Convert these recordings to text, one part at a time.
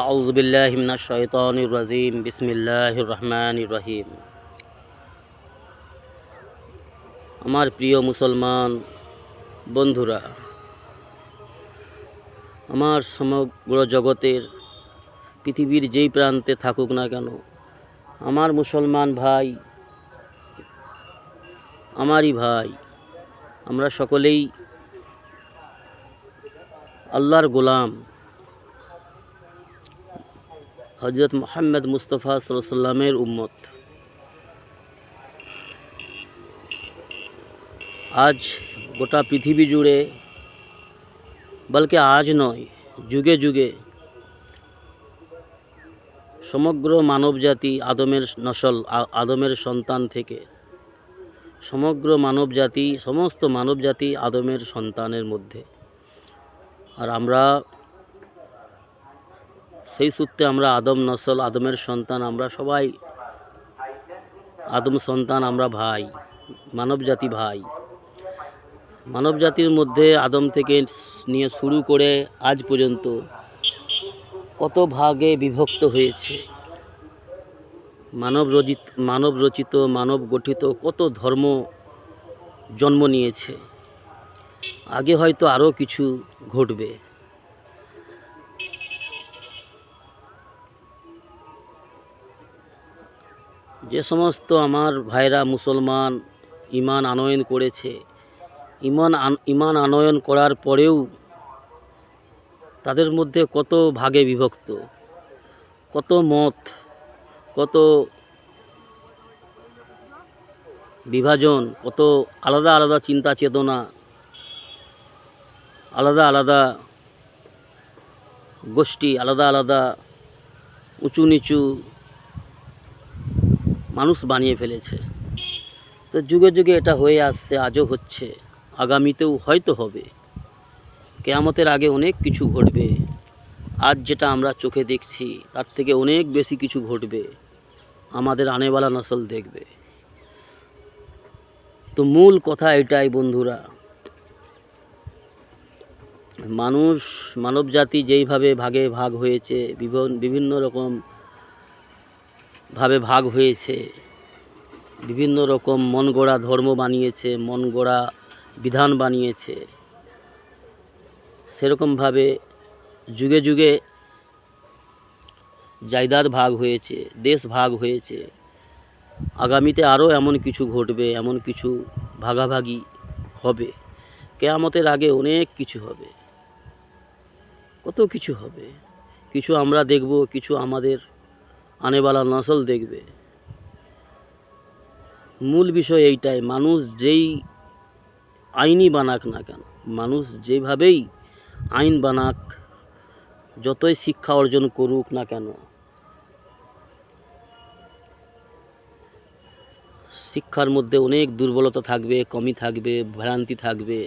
আউযু বিল্লাহি মিনাশ শাইতানির রাজিম। বিসমিল্লাহির রহমানির রহিম। আমার প্রিয় মুসলমান বন্ধুরা, আমার সমগ্র জগতের পৃথিবীর যেই প্রান্তে থাকুক না কেন, আমার মুসলমান ভাই, আমারই ভাই, আমরা সকলেই আল্লাহর গোলাম হযরত মুহাম্মদ মুস্তাফা সাল্লাল্লাহু আলাইহি ওয়াসাল্লামের উম্মত। আজ গোটা পৃথিবী জুড়ে, বলকে আজ নয়, যুগে যুগে সমগ্র মানবজাতি আদমের নসল, আদমের সন্তান থেকে সমগ্র মানবজাতি, সমস্ত মানবজাতি আদমের সন্তানের মধ্যে। আর আমরা সেই সূত্রে আমরা আদম নসল, আদমের সন্তান, আমরা সবাই আদম সন্তান, আমরা ভাই, মানবজাতি ভাই। মানবজাতির মধ্যে আদম থেকে নিয়ে শুরু করে আজ পর্যন্ত কত ভাগে বিভক্ত হয়েছে। মানব রচিত মানব গঠিত কত ধর্ম জন্ম নিয়েছে। আগে হয়তো আরও কিছু ঘটবে। যে সমস্ত আমার ভাইরা মুসলমান ঈমান আনয়ন করেছে, ঈমান আনয়ন করার পরেও তাদের মধ্যে কত ভাগে বিভক্ত, কত মত, কত বিভাজন, কত আলাদা আলাদা চিন্তা চেতনা, আলাদা আলাদা গোষ্ঠী, আলাদা আলাদা উঁচু নিচু মানুষ বানিয়ে ফেলেছে। তো যুগে যুগে এটা হয়ে আসছে, আজও হচ্ছে, আগামীতেও হয়তো হবে। কিয়ামতের আগে অনেক কিছু ঘটবে। আজ যেটা আমরা চোখে দেখছি তার থেকে অনেক বেশি কিছু ঘটবে, আমাদের আনেওয়ালা নসল দেখবে। তো মূল কথা এটাই বন্ধুরা, মানবজাতি যেইভাবে ভাগে ভাগ হয়েছে, বিভিন্ন রকম ভাবে ভাগ হয়েছে, বিভিন্ন রকম মন গড়া ধর্ম বানিয়েছে, মন গড়া বিধান বানিয়েছে, সেরকমভাবে যুগে যুগে জায়দাদ ভাগ হয়েছে, দেশ ভাগ হয়েছে। আগামীতে আরও এমন কিছু ঘটবে, এমন কিছু ভাগাভাগি হবে। কিয়ামতের আগে অনেক কিছু হবে, কত কিছু হবে। কিছু আমরা দেখব, কিছু আমাদের আনেওয়ালা নসল দেখবে। মূল বিষয় এইটাই, মানুষ যেই আইনই বানাক না কেন, মানুষ যেভাবেই আইন বানাক, যতই শিক্ষা অর্জন করুক না কেন, শিক্ষার মধ্যে অনেক দুর্বলতা থাকবে, কমি থাকবে, ভ্রান্তি থাকবে।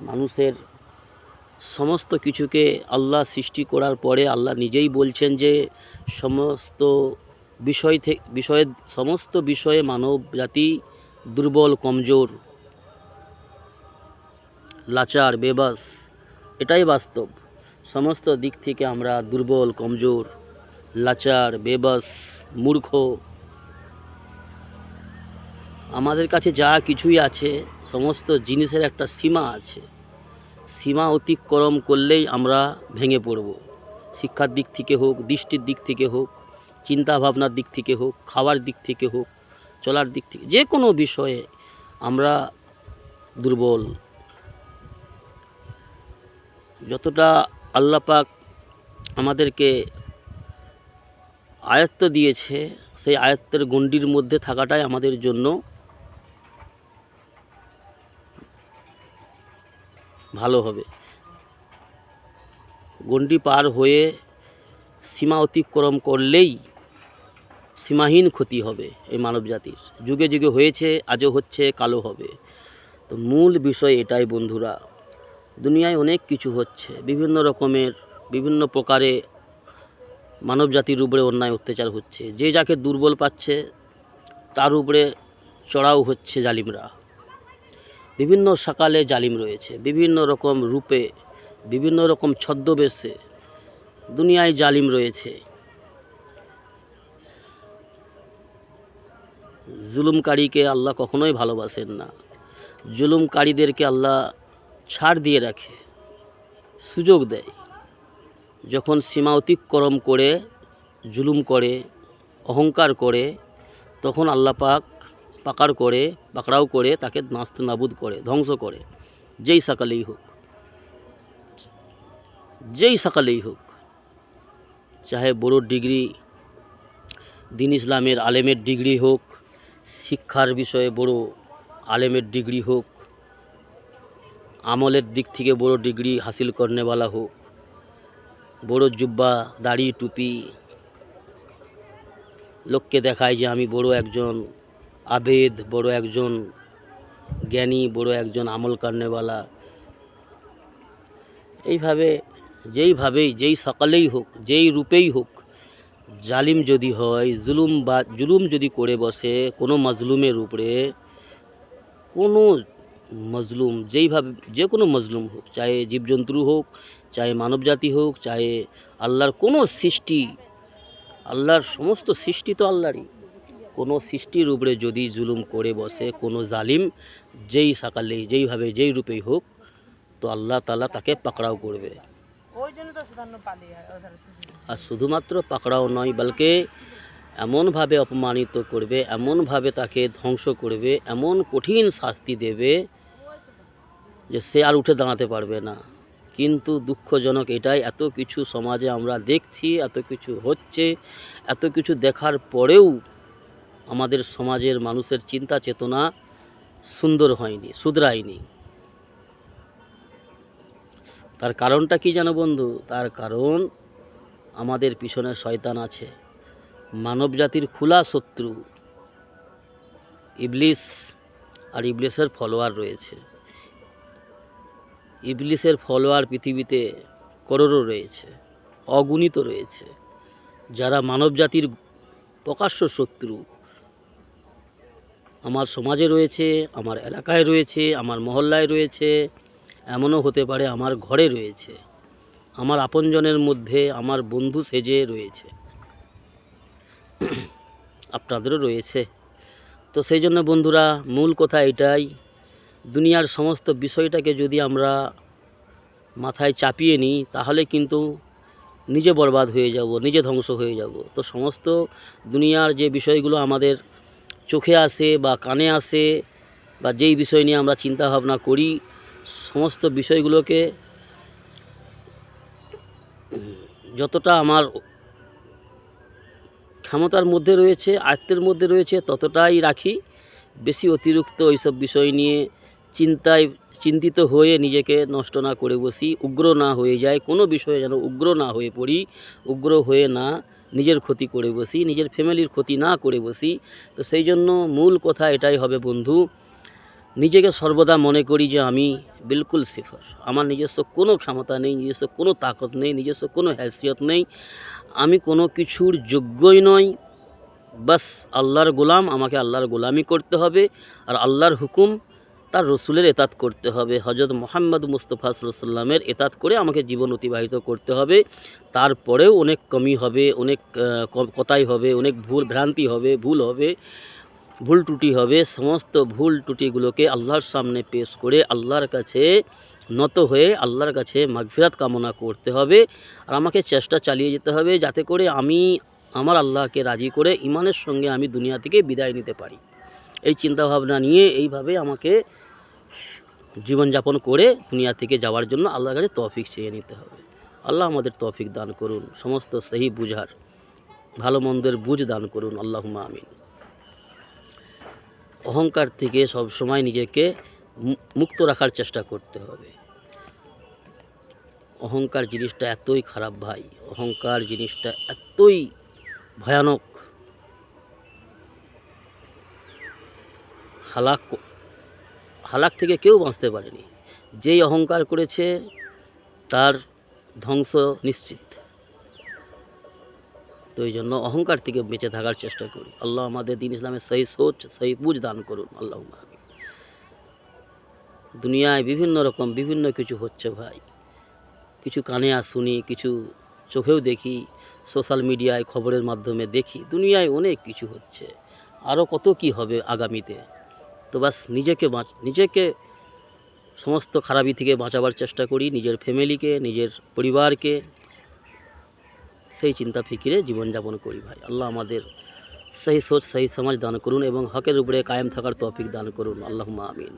মানুষের সমস্ত কিছুকে আল্লাহ সৃষ্টি করার পরে আল্লাহ নিজেই বলছেন যে সমস্ত বিষয়ে মানব জাতি দুর্বল, কমজোর, লাচার, বেবাস। এটাই বাস্তব। সমস্ত দিক থেকে আমরা দুর্বল, কমজোর, লাচার, বেবাস, মূর্খ। আমাদের কাছে যা কিছুই আছে, সমস্ত জিনিসের একটা সীমা আছে। সীমা অতিক্রম করলেই আমরা ভেঙে পড়ব। শিক্ষার দিক থেকে হোক, দৃষ্টির দিক থেকে হোক, চিন্তা ভাবনার দিক থেকে হোক, খাওয়ার দিক থেকে হোক, চলার দিক থেকে, যে কোনো বিষয়ে আমরা দুর্বল। যতটা আল্লাহ পাক আমাদেরকে আয়ত্ত দিয়েছে, সেই আয়ত্তের গণ্ডির মধ্যে থাকাটাই আমাদের জন্য ভালো হবে। গণ্ডি পার হয়ে সীমা অতিক্রম করলেই সীমাহীন ক্ষতি হবে এই মানব জাতির। যুগে যুগে হয়েছে, আজও হচ্ছে, কালও হবে। তো মূল বিষয় এটাই বন্ধুরা, দুনিয়ায় অনেক কিছু হচ্ছে, বিভিন্ন রকমের, বিভিন্ন প্রকারে মানব জাতির উপরে অন্যায় অত্যাচার হচ্ছে। যে যাকে দুর্বল পাচ্ছে তার উপরে চড়াও হচ্ছে জালিমরা। বিভিন্ন সকালে জালিম রয়েছে, বিভিন্ন রকম রূপে, বিভিন্ন রকম ছদ্মবেশে, দুনিয়ায় জালিম রয়েছে, জুলুমকারীকে আল্লাহ কখনোই ভালোবাসেন না। জুলুমকারীদেরকে আল্লাহ ছাড় দিয়ে রাখে, সুযোগ দেয়। যখন সীমা অতিক্রম করে জুলুম করে, অহংকার করে, তখন আল্লাহ পাক পাকড়াও করে তাকে নাস্ত নাবুদ করে, ধ্বংস করে। যেই সকালেই হোক, চাহে বড় ডিগ্রি, দিন ইসলামের আলেমের ডিগ্রি হোক, শিক্ষার বিষয়ে বড় আলেমের ডিগ্রি হোক, আমলের দিক থেকে বড় ডিগ্রি হাসিল করনেওয়ালা হোক, বড় জুব্বা, দাড়ি, টুপি, লোককে দেখায় যে আমি বড় একজন আবেদ, বড় একজন জ্ঞানী, বড় একজন আমল করনেওয়ালা। এইভাবে যেই সকালেই হোক, যেই রূপেই হোক, জালিম যদি হয়, জুলুম যদি করে বসে কোনো মাজলুমের উপরে, কোনো মজলুম যেইভাবে, যে কোনো মজলুম হোক, চাহে জীবজন্তু হোক, চাহে মানবজাতি হোক, চাহে আল্লাহর কোনো সৃষ্টি, আল্লাহর সমস্ত সৃষ্টি তো আল্লাহরই, কোনো সৃষ্টির উপরে যদি জুলুম করে বসে কোনো জালিম, যেই সকালেই, যেইভাবে, যেই রূপেই হোক, তো আল্লাহ তাআলা তাকে পাকড়াও করবে। আর শুধুমাত্র পাকড়াও নয়, বলকে এমনভাবে অপমানিত করবে, এমনভাবে তাকে ধ্বংস করবে, এমন কঠিন শাস্তি দেবে যে সে আর উঠে দাঁড়াতে পারবে না। কিন্তু দুঃখজনক এটাই, এত কিছু সমাজে আমরা দেখছি, এত কিছু হচ্ছে, এত কিছু দেখার পরেও আমাদের সমাজের মানুষের চিন্তা চেতনা সুন্দর হয়নি, শুধরায়নি। তার কারণটা কি জানো বন্ধু? তার কারণ আমাদের পিছনে শয়তান আছে, মানব জাতির খোলা শত্রু ইবলিস, আর ইবলিসের ফলোয়ার রয়েছে। ইবলিসের ফলোয়ার পৃথিবীতে করোড়ো রয়েছে, অগণিত রয়েছে, যারা মানব জাতির প্রকাশ্য শত্রু। আমার সমাজে রয়েছে, আমার এলাকায় রয়েছে, আমার মহল্লায় রয়েছে, এমনও হতে পারে আমার ঘরে রয়েছে, আমার আপনজনের মধ্যে আমার বন্ধু সেজে রয়েছে, আপনাদেরও রয়েছে। তো সেই জন্য বন্ধুরা, মূল কথা এটাই, দুনিয়ার সমস্ত বিষয়টাকে যদি আমরা মাথায় চাপিয়ে নিই, তাহলে কিন্তু নিজে বরবাদ হয়ে যাব, নিজে ধ্বংস হয়ে যাব। তো সমস্ত দুনিয়ার যে বিষয়গুলো আমাদের চোখে আসে বা কানে আসে, বা যেই বিষয় নিয়ে আমরা চিন্তা ভাবনা করি, সমস্ত বিষয়গুলোকে যতটা আমার ক্ষমতার মধ্যে রয়েছে, আয়ত্তের মধ্যে রয়েছে, ততটাই রাখি। বেশি অতিরিক্ত ওইসব বিষয় নিয়ে চিন্তিত হয়ে নিজেকে নষ্ট না করে বসি, উগ্র না হয়ে যায়, কোনো বিষয়ে যেন উগ্র না হয়ে পড়ি, উগ্র হয়ে না নিজের ক্ষতি করে বসি, নিজের ফ্যামিলির ক্ষতি না করে বসি। তো সেই জন্য মূল কথা এটাই হবে বন্ধু, নিজেকে সর্বদা মনে করি যে আমি বিলকুল সিফার, আমার নিজস্ব কোনো ক্ষমতা নেই, নিজস্ব কোনো তাকত নেই, নিজস্ব কোনো हैसियत নেই, আমি কোনো কিছুর যোগ্যই নই। বাস আল্লাহর গোলাম, আমাকে আল্লাহর গোলামি করতে হবে, আর আল্লাহর হুকুম, তার রসুলের এতাত করতে হবে, হজরত মুহাম্মদ মুস্তাফা সাল্লাল্লাহু আলাইহি ওয়াসাল্লামের এতাত করে আমাকে জীবন অতিবাহিত করতে হবে। তারপরেও অনেক কমি হবে, অনেক কথাই হবে, অনেক ভ্রান্তি হবে, ভুল ত্রুটি হবে। সমস্ত ভুল ত্রুটিগুলোকে আল্লাহর সামনে পেশ করে আল্লাহর কাছে নত হয়ে আল্লাহর কাছে মাগফিরাত কামনা করতে হবে। আর আমাকে চেষ্টা চালিয়ে যেতে হবে যাতে করে আমি আমার আল্লাহকে রাজি করে ইমানের সঙ্গে আমি দুনিয়া থেকে বিদায় নিতে পারি। এই চিন্তাভাবনা নিয়ে এইভাবে আমাকে জীবনযাপন করে দুনিয়া থেকে যাওয়ার জন্য আল্লাহর কাছে তৌফিক চেয়ে নিতে হবে। আল্লাহ আমাদের তৌফিক দান করুন, সমস্ত সহি বুঝার, ভালো মন্দের বুঝ দান করুন, আল্লাহুম্মা আমিন। অহংকার থেকে সব সময় নিজেকে মুক্ত রাখার চেষ্টা করতে হবে। অহংকার জিনিসটা এতই খারাপ ভাই, অহংকার জিনিসটা এতই ভয়ানক, হালাক থেকে কেউ বাঁচতে পারেনি। যেই অহংকার করেছে তার ধ্বংস নিশ্চিত। তো এই জন্য অহংকার থেকে বেঁচে থাকার চেষ্টা করি। আল্লাহ আমাদের দিন ইসলামের সহি সোচ, সহি বুঝ দান করুন, আল্লাহুম্মা আমিন। দুনিয়ায় বিভিন্ন রকম বিভিন্ন কিছু হচ্ছে ভাই, কিছু কানে শুনি, কিছু চোখেও দেখি, সোশ্যাল মিডিয়ায় খবরের মাধ্যমে দেখি, দুনিয়ায় অনেক কিছু হচ্ছে, আরও কত কি হবে আগামীতে। তো বাস নিজেকে সমস্ত খারাপি থেকে বাঁচাবার চেষ্টা করি, নিজের ফ্যামিলিকে, নিজের পরিবারকে, সেই চিন্তা ফিকিরে জীবনযাপন করি ভাই। আল্লাহ আমাদের সহি সোচ, সহি সমাজ দান করুন এবং হকের উপরে কায়েম থাকার তৌফিক দান করুন। আল্লাহুম্মা আমিন।